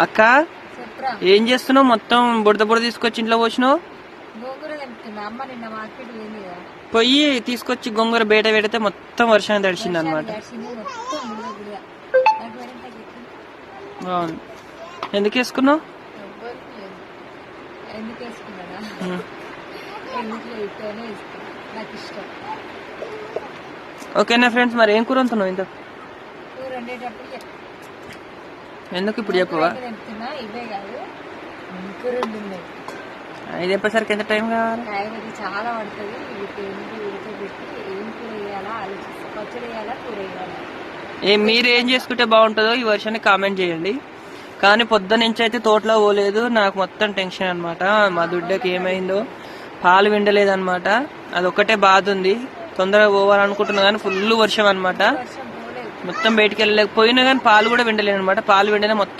అక్క ఏం చేస్తున్నావు? మొత్తం బుడద బుడద తీసుకొచ్చి ఇంట్లో పోసినావు. పొయ్యి తీసుకొచ్చి గొంగూర బయట పెడితే మొత్తం వర్షాన్ని తడిచింది అనమాట. బాగుంది. ఎందుకు వేసుకున్నావు? ఓకేనా ఫ్రెండ్స్, మరి ఏం కూర వండుతున్నావు? ఇంత ఎందుకు ఇప్పుడు చెప్పవా? ఇది చెప్పేసరికి ఎంత టైం కావాలి? చాలా పడుతుంది. మీరు ఏం చేసుకుంటే బాగుంటుందో ఈ వర్షాన్ని కామెంట్ చేయండి. కానీ పొద్దు నుంచి అయితే తోటలో పోలేదు, నాకు మొత్తం టెన్షన్ అనమాట. మా దుడ్డకి ఏమైందో, పాలు విండలేదు అనమాట. అదొక్కటే బాధ ఉంది. తొందరగా పోవాలనుకుంటున్నా కానీ ఫుల్ వర్షం అనమాట. మొత్తం బయటికి వెళ్ళలేకపోయినా కానీ పాలు కూడా విండలేను అనమాట. పాలు విండలే మొత్తం